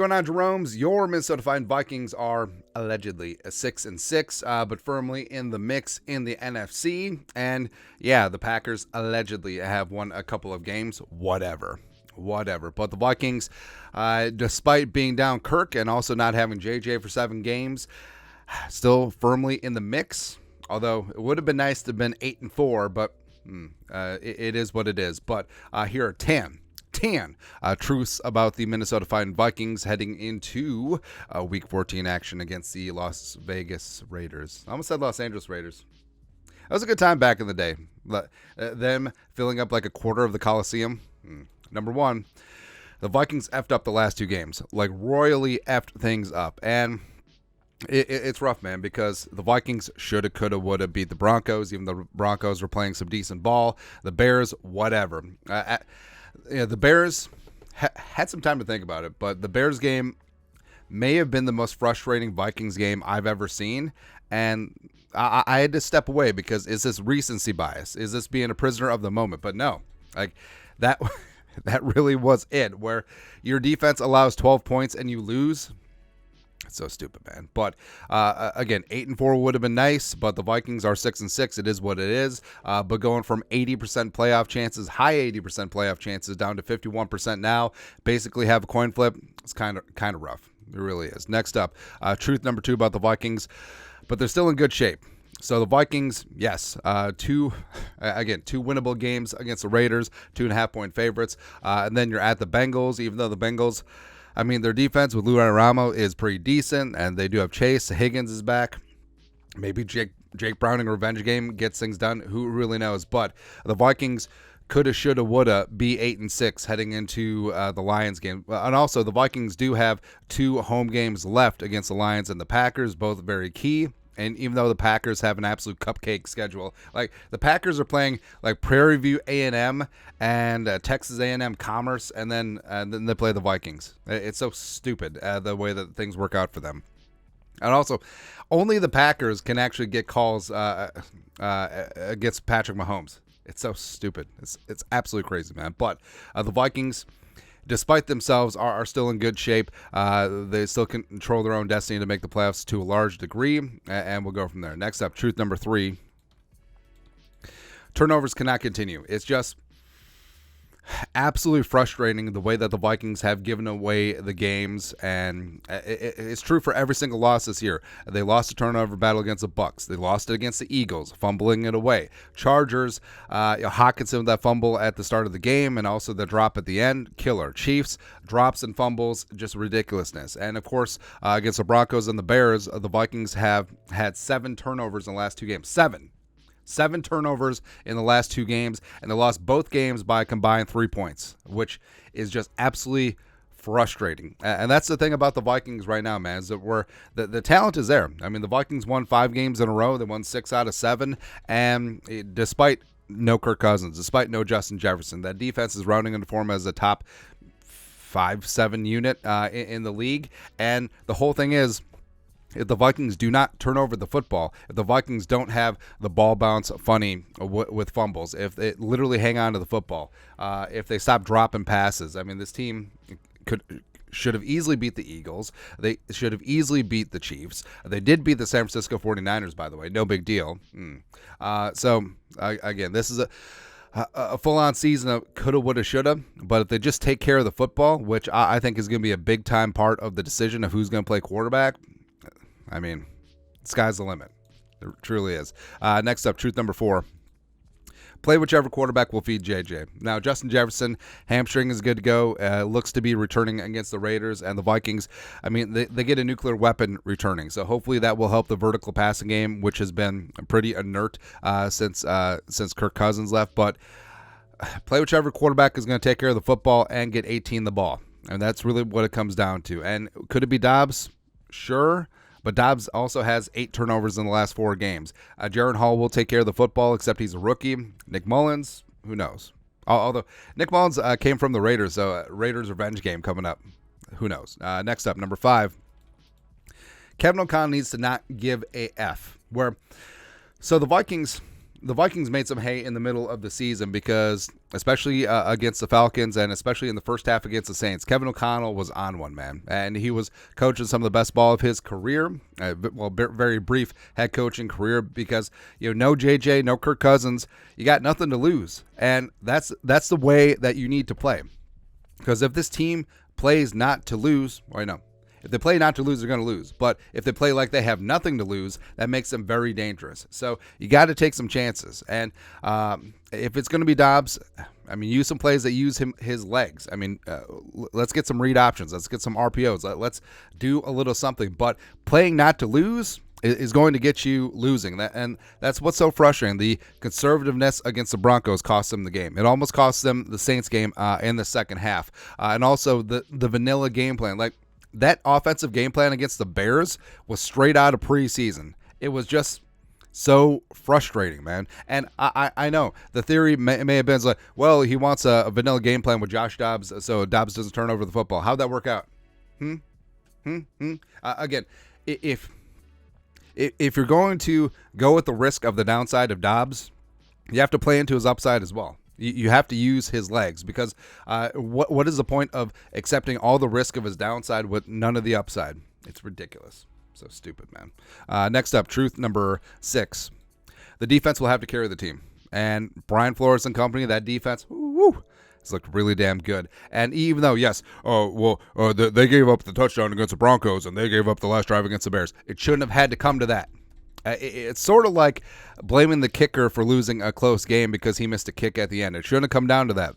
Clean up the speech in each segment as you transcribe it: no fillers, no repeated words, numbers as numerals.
going on, Jerome's? Your Minnesota Vikings are allegedly a 6-6, but firmly in the mix in the NFC. And yeah, the Packers allegedly have won a couple of games. Whatever. But the Vikings, despite being down Kirk and also not having JJ for 7 games, still firmly in the mix. Although it would have been nice to have been 8-4, but it is what it is. But here are 10 truths about the Minnesota Vikings heading into Week 14 action against the Las Vegas Raiders. I almost said Los Angeles Raiders. That was a good time back in the day. Them filling up like a quarter of the Coliseum. Number 1, the Vikings effed up the last 2 games. Like royally effed things up. And it's rough, man, because the Vikings shoulda, coulda, woulda beat the Broncos, even though the Broncos were playing some decent ball. The Bears, whatever. The Bears had some time to think about it, but the Bears game may have been the most frustrating Vikings game I've ever seen, and I had to step away because is this recency bias? Is this being a prisoner of the moment? But no, like that really was it, where your defense allows 12 points and you lose. It's so stupid, man. But again, 8-4 would have been nice, but the Vikings are 6-6. It is what it is. But going from 80% playoff chances, high 80% playoff chances, down to 51% now, basically have a coin flip. It's kind of rough. It really is. Next up, truth number 2 about the Vikings, but they're still in good shape. So the Vikings, yes, 2 winnable games against the Raiders, 2.5-point favorites, and then you're at the Bengals. Even though the Bengals, I mean, their defense with Lou Anarumo is pretty decent, and they do have Chase. Higgins is back. Maybe Jake Browning revenge game gets things done. Who really knows? But the Vikings coulda, shoulda, woulda be 8-6 heading into the Lions game. And also, the Vikings do have 2 home games left against the Lions and the Packers, both very key. And even though the Packers have an absolute cupcake schedule, like the Packers are playing like Prairie View A&M and Texas A&M Commerce, and then they play the Vikings. It's so stupid the way that things work out for them. And also, only the Packers can actually get calls against Patrick Mahomes. It's so stupid. It's absolutely crazy, man. But the Vikings, despite themselves, are still in good shape. They still control their own destiny to make the playoffs to a large degree, and we'll go from there. Next up, truth number 3. Turnovers cannot continue. It's just absolutely frustrating the way that the Vikings have given away the games, and it's true for every single loss this year. They lost a turnover battle against the Bucks. They lost it against the Eagles, fumbling it away. Chargers, Hawkinson with that fumble at the start of the game, and also the drop at the end, killer. Chiefs, drops and fumbles, just ridiculousness. And of course, against the Broncos and the Bears, the Vikings have had 7 turnovers in the last 2 games. 7 turnovers in the last 2 games, and they lost both games by a combined 3 points, which is just absolutely frustrating. And that's the thing about the Vikings right now, man, is that the talent is there. I mean, the Vikings won 5 games in a row. They won 6 out of 7, and despite no Kirk Cousins, despite no Justin Jefferson, that defense is rounding into form as a top 5-7 unit in the league. And the whole thing is, if the Vikings do not turn over the football, if the Vikings don't have the ball bounce funny with fumbles, if they literally hang on to the football, if they stop dropping passes, I mean, this team should have easily beat the Eagles. They should have easily beat the Chiefs. They did beat the San Francisco 49ers, by the way. No big deal. Again, this is a full-on season of coulda, woulda, shoulda, but if they just take care of the football, which I think is going to be a big-time part of the decision of who's going to play quarterback, I mean, sky's the limit. It truly is. Next up, truth number 4. Play whichever quarterback will feed JJ. Now, Justin Jefferson, hamstring is good to go. Looks to be returning against the Raiders and the Vikings. I mean, they get a nuclear weapon returning, so hopefully that will help the vertical passing game, which has been pretty inert since Kirk Cousins left. But play whichever quarterback is going to take care of the football and get 18 the ball, and that's really what it comes down to. And could it be Dobbs? Sure. But Dobbs also has 8 turnovers in the last 4 games. Jaron Hall will take care of the football, except he's a rookie. Nick Mullins, who knows? Although Nick Mullins came from the Raiders, so Raiders revenge game coming up. Who knows? Next up, number 5. Kevin O'Connell needs to not give a F. So the Vikings, the Vikings made some hay in the middle of the season because, especially against the Falcons and especially in the first half against the Saints, Kevin O'Connell was on one, man. And he was coaching some of the best ball of his career. Very brief head coaching career because, no JJ, no Kirk Cousins. You got nothing to lose. And that's the way that you need to play. Because if this team plays not to lose, if they play not to lose, they're going to lose. But if they play like they have nothing to lose, that makes them very dangerous. So you got to take some chances. And if it's going to be Dobbs, use some plays that use his legs. Let's get some read options. Let's get some RPOs. Let's do a little something. But playing not to lose is going to get you losing. And that's what's so frustrating. The conservativeness against the Broncos cost them the game. It almost cost them the Saints game in the second half. And also the vanilla game plan. That offensive game plan against the Bears was straight out of preseason. It was just so frustrating, man. And I know the theory may have been like, well, he wants a vanilla game plan with Josh Dobbs so Dobbs doesn't turn over the football. How'd that work out? Again, if you're going to go with the risk of the downside of Dobbs, you have to play into his upside as well. You have to use his legs because what is the point of accepting all the risk of his downside with none of the upside? It's ridiculous. So stupid, man. Next up, truth number 6. The defense will have to carry the team. And Brian Flores and company, that defense, it's looked really damn good. And even though, yes, they gave up the touchdown against the Broncos and they gave up the last drive against the Bears, it shouldn't have had to come to that. It's sort of like blaming the kicker for losing a close game because he missed a kick at the end. It shouldn't have come down to that.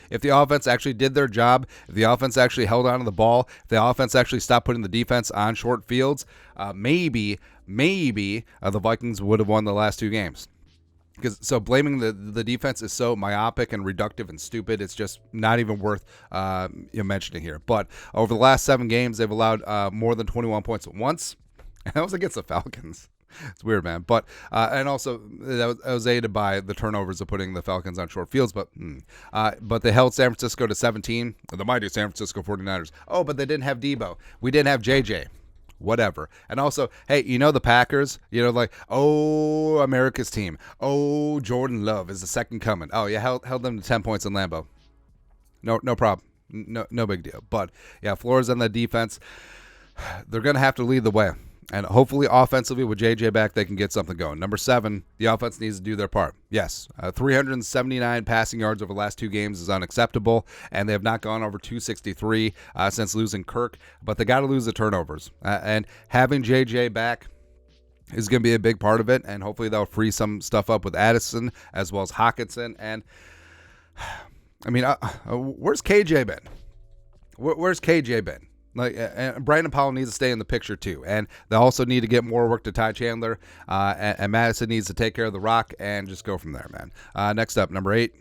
If the offense actually did their job, if the offense actually held on to the ball, if the offense actually stopped putting the defense on short fields, maybe the Vikings would have won the last 2 games. So blaming the defense is so myopic and reductive and stupid. It's just not even worth mentioning here. But over the last 7 games, they've allowed more than 21 points at once. And that was against the Falcons. It's weird, man. But and also that was aided by the turnovers of putting the Falcons on short fields. But they held San Francisco to 17. The mighty San Francisco 49ers. Oh, but they didn't have Debo. We didn't have JJ. Whatever. And also, hey, the Packers, America's team. Oh, Jordan Love is the second coming. Oh, yeah, held them to 10 points in Lambeau. No problem. No big deal. But yeah, Flores and the defense, they're going to have to lead the way. And hopefully offensively with JJ back, they can get something going. Number 7, the offense needs to do their part. Yes, 379 passing yards over the last 2 games is unacceptable, and they have not gone over 263 since losing Kirk. But they got to lose the turnovers. And having JJ back is going to be a big part of it, and hopefully they'll free some stuff up with Addison as well as Hockenson. And, where's KJ been? Where's KJ been? And Brandon Powell needs to stay in the picture too, and they also need to get more work to Ty Chandler, and Madison needs to take care of the rock and just go from there, man. Next up, number 8,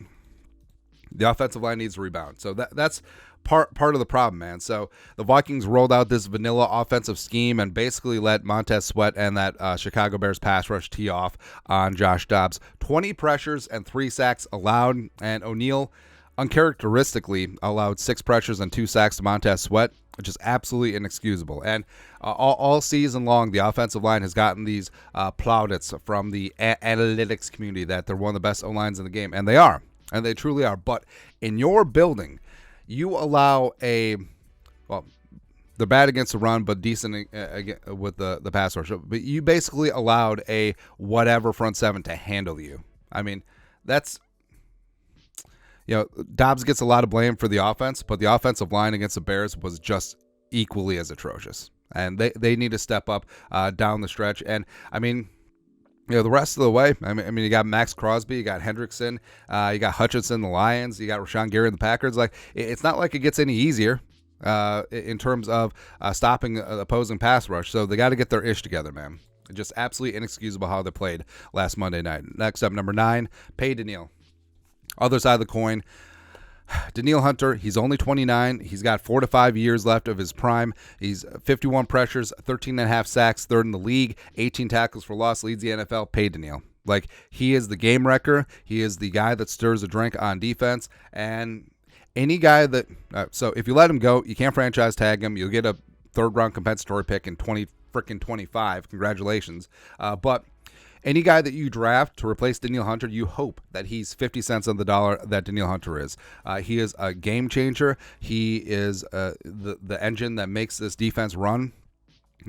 the offensive line needs to rebound. So that's part of the problem, man. So the Vikings rolled out this vanilla offensive scheme and basically let Montez Sweat and that Chicago Bears pass rush tee off on Josh Dobbs. 20 pressures and 3 sacks allowed, and O'Neal uncharacteristically allowed 6 pressures and 2 sacks to Montez Sweat, which is absolutely inexcusable. And all season long, the offensive line has gotten these plaudits from the analytics community that they're one of the best O-lines in the game, and they are, and they truly are. But in your building, you allow they're bad against the run, but decent with the pass rush. But you basically allowed a whatever front 7 to handle you. That's... Dobbs gets a lot of blame for the offense, but the offensive line against the Bears was just equally as atrocious. And they need to step up down the stretch. And, the rest of the way, you got Max Crosby, you got Hendrickson, you got Hutchinson, the Lions, you got Rashawn Gary, the Packers. It's not like it gets any easier in terms of stopping the opposing pass rush. So they got to get their ish together, man. Just absolutely inexcusable how they played last Monday night. Next up, number 9, pay Danielle. Other side of the coin, Danielle Hunter, he's only 29. He's got 4 to 5 years left of his prime. He's 51 pressures, 13.5 sacks, 3rd in the league, 18 tackles for loss, leads the NFL. Pay Danielle. He is the game wrecker. He is the guy that stirs a drink on defense. And any guy that so if you let him go, you can't franchise tag him. You'll get a 3rd round compensatory pick in 2025. Congratulations. But any guy that you draft to replace Danielle Hunter, you hope that he's 50 cents on the dollar that Danielle Hunter is. He is a game changer. He is the engine that makes this defense run.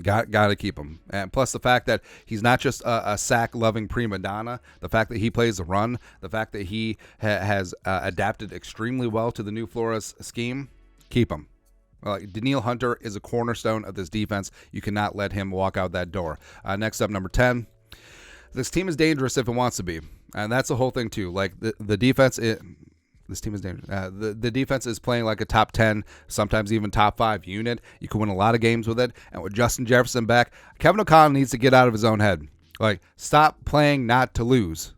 Got to keep him. And plus the fact that he's not just a sack-loving prima donna, the fact that he plays the run, the fact that he has adapted extremely well to the new Flores scheme, keep him. Danielle Hunter is a cornerstone of this defense. You cannot let him walk out that door. Next up, number 10. This team is dangerous if it wants to be. And that's the whole thing, too. Like, the defense... This team is dangerous. The defense is playing like a top 10, sometimes even top 5 unit. You can win a lot of games with it. And with Justin Jefferson back, Kevin O'Connell needs to get out of his own head. Like, stop playing not to lose.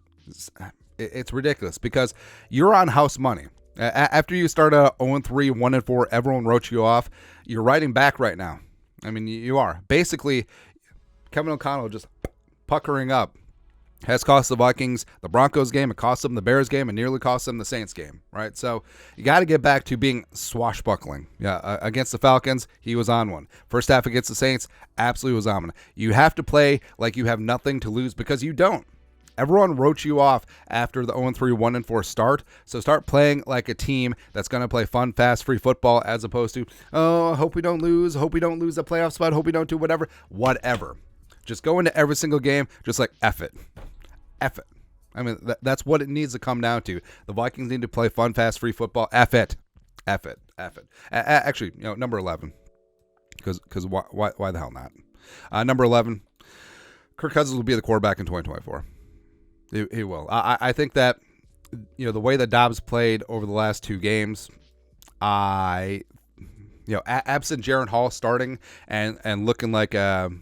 It's ridiculous because you're on house money. After you start out 0-3, 1-4, everyone wrote you off. You're riding back right now. I mean, you are. Basically, Kevin O'Connell just puckering up has cost the Vikings the Broncos game, it cost them the Bears game, and nearly cost them the Saints game, right? So you got to get back to being swashbuckling. Yeah, against the Falcons, he was on one. First half against the Saints, absolutely was on one. You have to play like you have nothing to lose because you don't. Everyone wrote you off after the 0-3, 1-4 start, so start playing like a team that's going to play fun, fast, free football as opposed to, oh, hope we don't lose the playoff spot, hope we don't do whatever. Just go into every single game just like F it. I mean, that's what it needs to come down to. The Vikings need to play fun, fast, free football. F it. Actually, number 11. Because why the hell not? Number 11, Kirk Cousins will be the quarterback in 2024. He will. I think that, the way that Dobbs played over the last 2 games, absent Jaron Hall starting and looking like the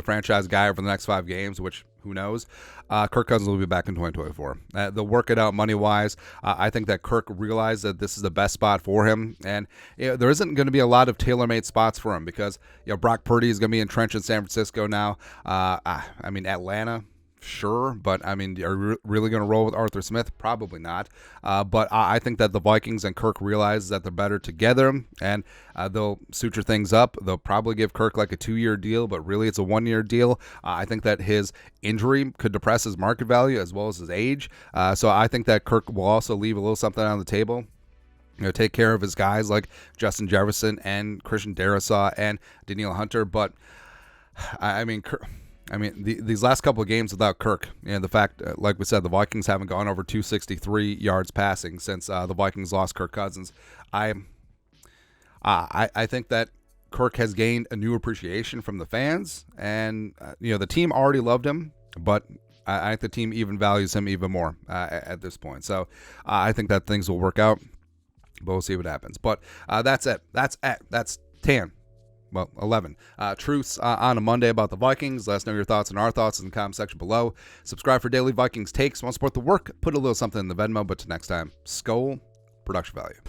franchise guy over the next 5 games, which who knows, Kirk Cousins will be back in 2024. They'll work it out money-wise. I think that Kirk realized that this is the best spot for him, and there isn't going to be a lot of tailor-made spots for him because Brock Purdy is going to be entrenched in San Francisco now. Atlanta. Sure, but are you really going to roll with Arthur Smith? Probably not. But I think that the Vikings and Kirk realize that they're better together, and they'll suture things up. They'll probably give Kirk like a 2-year deal, but really it's a 1-year deal. I think that his injury could depress his market value as well as his age. So I think that Kirk will also leave a little something on the table. Take care of his guys like Justin Jefferson and Christian Darrisaw and Danielle Hunter. But these last couple of games without Kirk, and the fact, like we said, the Vikings haven't gone over 263 yards passing since the Vikings lost Kirk Cousins. I think that Kirk has gained a new appreciation from the fans, and the team already loved him, but I think the team even values him even more at this point. So I think that things will work out, but we'll see what happens. But that's it. That's 10. Well, 11. Truths on a Monday about the Vikings. Let us know your thoughts and our thoughts in the comment section below. Subscribe for daily Vikings takes. Want to support the work? Put a little something in the Venmo. But till next time, Skol, production value.